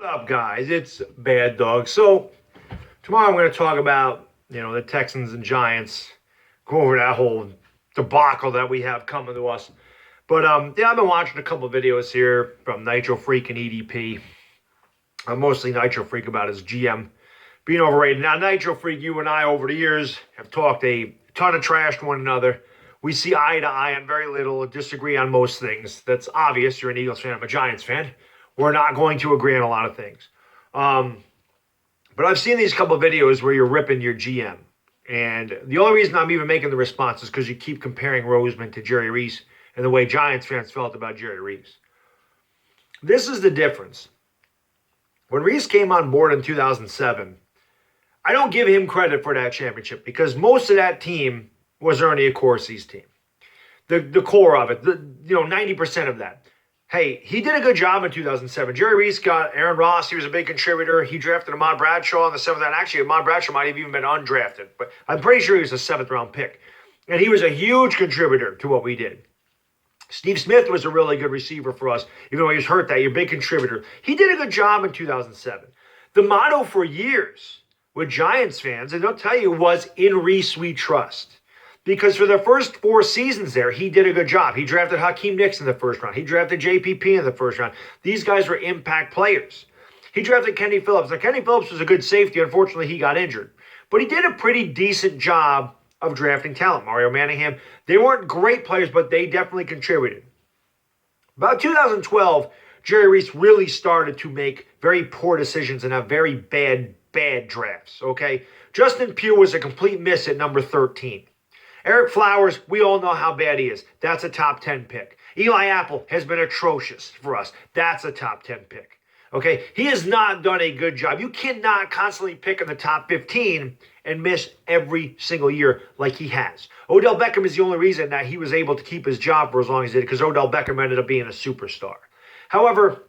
Up, guys? It's Bad Dog. So tomorrow I'm going to talk about the Texans and Giants. Go over that whole debacle that we have coming to us. But yeah, I've been watching a couple of videos here from Nitrofreak and EDP. Mostly Nitrofreak about his GM being overrated. Now, Nitrofreak, you and I over the years have talked a ton of trash to one another. We see eye to eye on very little, disagree on most things. That's obvious. You're an Eagles fan, I'm a Giants fan. We're not going to agree on a lot of things. But I've seen these couple of videos where you're ripping your GM. And the only reason I'm even making the response is because you keep comparing Roseman to Jerry Reese and the way Giants fans felt about Jerry Reese. This is the difference. When Reese came on board in 2007, I don't give him credit for that championship because most of that team was Ernie Accorsi's team. The core of it, 90% of that. Hey, he did a good job in 2007. Jerry Reese got Aaron Ross. He was a big contributor. He drafted Ahmad Bradshaw in the seventh round. Actually, Ahmad Bradshaw might have even been undrafted, but I'm pretty sure he was a seventh-round pick. And he was a huge contributor to what we did. Steve Smith was a really good receiver for us, even though he was hurt that year, big contributor. He did a good job in 2007. The motto for years with Giants fans, and they'll tell you, was in Reese we trust. Because for the first 4 seasons there, he did a good job. He drafted Hakeem Nicks in the first round. He drafted JPP in the first round. These guys were impact players. He drafted Kenny Phillips. Now, Kenny Phillips was a good safety. Unfortunately, he got injured. But he did a pretty decent job of drafting talent. Mario Manningham. They weren't great players, but they definitely contributed. About 2012, Jerry Reese really started to make very poor decisions and have very bad drafts, okay? Justin Pugh was a complete miss at number 13. Eric Flowers, we all know how bad he is. That's a top 10 pick. Eli Apple has been atrocious for us. That's a top 10 pick. Okay? He has not done a good job. You cannot constantly pick in the top 15 and miss every single year like he has. Odell Beckham is the only reason that he was able to keep his job for as long as he did because Odell Beckham ended up being a superstar. However,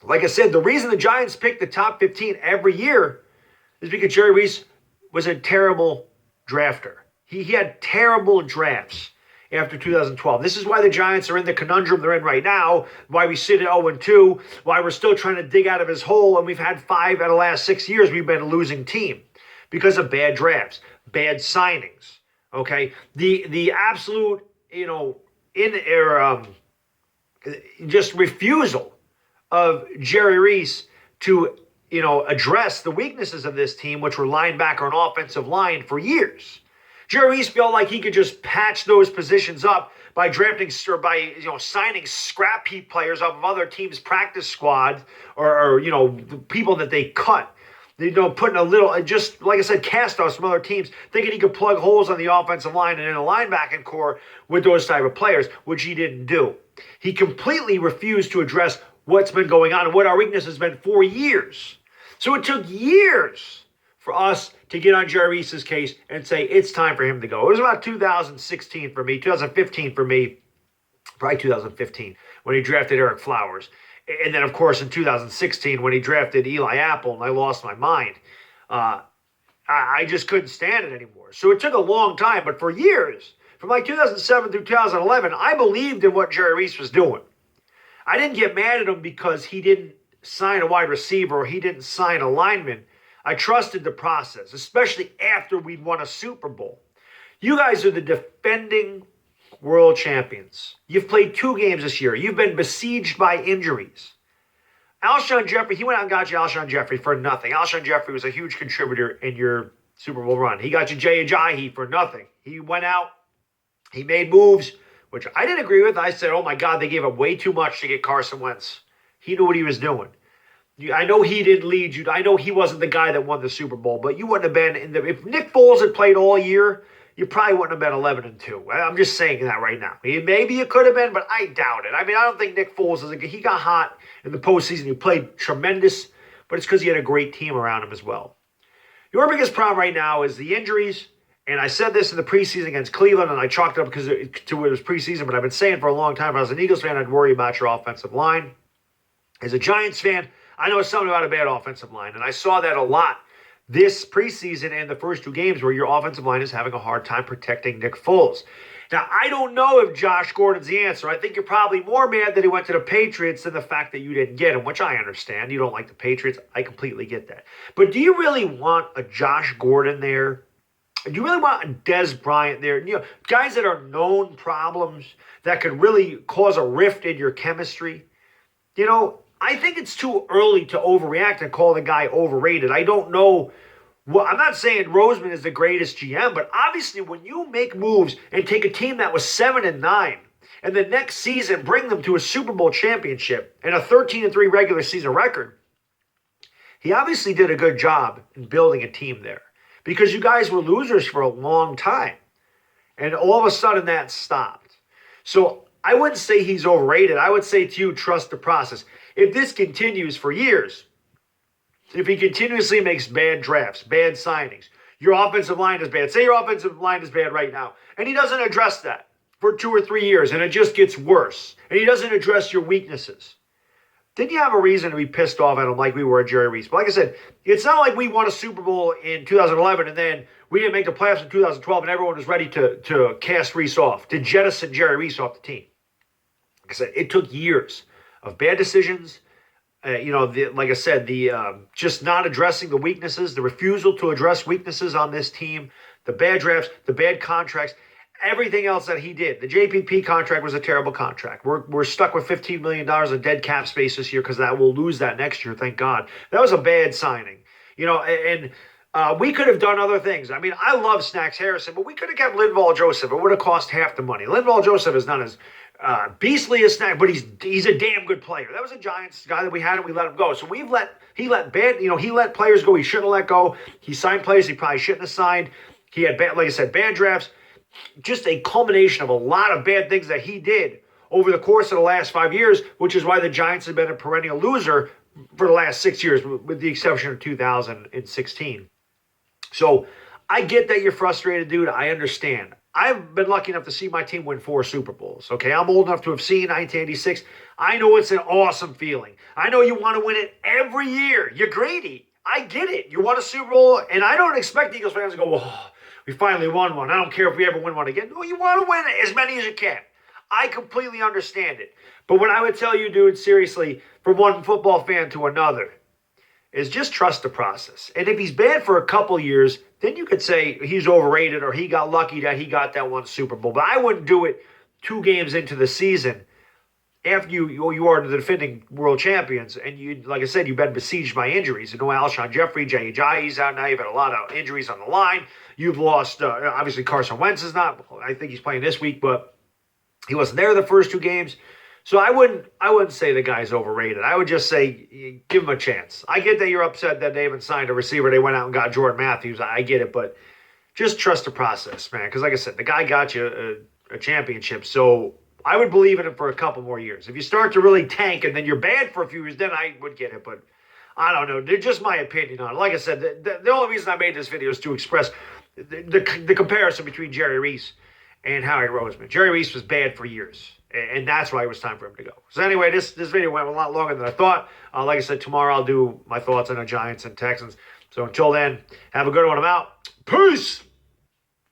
like I said, the reason the Giants picked the top 15 every year is because Jerry Reese was a terrible drafter. He had terrible drafts after 2012. This is why the Giants are in the conundrum they're in right now, why we sit at 0-2, why we're still trying to dig out of his hole, and we've had 5 out of the last 6 years we've been a losing team because of bad drafts, bad signings, okay? The absolute, just refusal of Jerry Reese to, address the weaknesses of this team, which were linebacker and offensive line for years. Jerry Reese felt like he could just patch those positions up by drafting or by signing scrap heap players off of other teams' practice squad or the people that they cut. Putting a little, just like I said, cast offs from other teams, thinking he could plug holes on the offensive line and in a linebacking core with those type of players, which he didn't do. He completely refused to address what's been going on and what our weakness has been for years. So it took years for us to get on Jerry Reese's case and say it's time for him to go. It was about 2016 for me, 2015 for me, probably 2015 when he drafted Eric Flowers. And then, of course, in 2016 when he drafted Eli Apple and I lost my mind. I just couldn't stand it anymore. So it took a long time, but for years, from like 2007 through 2011, I believed in what Jerry Reese was doing. I didn't get mad at him because he didn't sign a wide receiver or he didn't sign a lineman. I trusted the process, especially after we'd won a Super Bowl. You guys are the defending world champions. You've played 2 games this year. You've been besieged by injuries. Alshon Jeffrey, he went out and got you Alshon Jeffrey for nothing. Alshon Jeffrey was a huge contributor in your Super Bowl run. He got you Jay Ajayi for nothing. He went out, he made moves, which I didn't agree with. I said, oh my God, they gave up way too much to get Carson Wentz. He knew what he was doing. I know he didn't lead you. I know he wasn't the guy that won the Super Bowl, but you wouldn't have been if Nick Foles had played all year, you probably wouldn't have been 11-2. I'm just saying that right now. Maybe you could have been, but I doubt it. I mean, I don't think Nick Foles he got hot in the postseason. He played tremendous, but it's because he had a great team around him as well. Your biggest problem right now is the injuries, and I said this in the preseason against Cleveland, and I chalked it up because it was preseason, but I've been saying for a long time, if I was an Eagles fan, I'd worry about your offensive line. As a Giants fan, I know something about a bad offensive line, and I saw that a lot this preseason and the first 2 games where your offensive line is having a hard time protecting Nick Foles. Now, I don't know if Josh Gordon's the answer. I think you're probably more mad that he went to the Patriots than the fact that you didn't get him, which I understand. You don't like the Patriots. I completely get that. But do you really want a Josh Gordon there? Do you really want a Dez Bryant there? You know, guys that are known problems that could really cause a rift in your chemistry. You know, I think it's too early to overreact and call the guy overrated. I don't know. Well, I'm not saying Roseman is the greatest GM, but obviously when you make moves and take a team that was 7-9 and the next season bring them to a Super Bowl championship and a 13-3 regular season record, he obviously did a good job in building a team there because you guys were losers for a long time. And all of a sudden that stopped. So I wouldn't say he's overrated. I would say to you, trust the process. If this continues for years, if he continuously makes bad drafts, bad signings, your offensive line is bad. Say your offensive line is bad right now, and he doesn't address that for 2 or 3 years, and it just gets worse, and he doesn't address your weaknesses, then you have a reason to be pissed off at him like we were at Jerry Reese. But like I said, it's not like we won a Super Bowl in 2011 and then we didn't make the playoffs in 2012 and everyone was ready to cast Reese off, to jettison Jerry Reese off the team. Like I said, it took years of bad decisions. Like I said, just not addressing the weaknesses, the refusal to address weaknesses on this team, the bad drafts, the bad contracts, everything else that he did. The JPP contract was a terrible contract. We're stuck with $15 million of dead cap space this year because we'll lose that next year, thank God. That was a bad signing. You know, and we could have done other things. I mean, I love Snacks Harrison, but we could have kept Linval Joseph. It would have cost half the money. Linval Joseph is not as beastly as Snack, but he's a damn good player. That was a Giants guy that we had and we let him go. So he let players go he shouldn't have let go. He signed players he probably shouldn't have signed. He had bad, like I said, bad drafts. Just a culmination of a lot of bad things that he did over the course of the last 5 years, which is why the Giants have been a perennial loser for the last 6 years, with the exception of 2016. So I get that you're frustrated, dude. I understand. I've been lucky enough to see my team win 4 Super Bowls, okay? I'm old enough to have seen 1986. I know it's an awesome feeling. I know you want to win it every year. You're greedy. I get it. You won a Super Bowl, and I don't expect Eagles fans to go, oh, we finally won one. I don't care if we ever win one again. No, you want to win as many as you can. I completely understand it. But what I would tell you, dude, seriously, from one football fan to another, is just trust the process. And if he's bad for a couple years, then you could say he's overrated or he got lucky that he got that one Super Bowl. But I wouldn't do it 2 games into the season after you are the defending world champions. And you, like I said, you've been besieged by injuries. You know, Alshon Jeffrey, Jay Ajayi's out now. You've had a lot of injuries on the line. You've lost, obviously Carson Wentz is not. I think he's playing this week, but he wasn't there the first 2 games. So I wouldn't say the guy's overrated. I would just say give him a chance. I get that you're upset that they haven't signed a receiver. They went out and got Jordan Matthews. I get it, but just trust the process, man. Because like I said, the guy got you a championship. So I would believe in him for a couple more years. If you start to really tank and then you're bad for a few years, then I would get it. But I don't know. They're just my opinion on it. Like I said, the only reason I made this video is to express the comparison between Jerry Reese and Howie Roseman. Jerry Reese was bad for years. And that's why it was time for him to go. So anyway, this video went a lot longer than I thought. Like I said, tomorrow I'll do my thoughts on the Giants and Texans. So until then, have a good one. I'm out. Peace!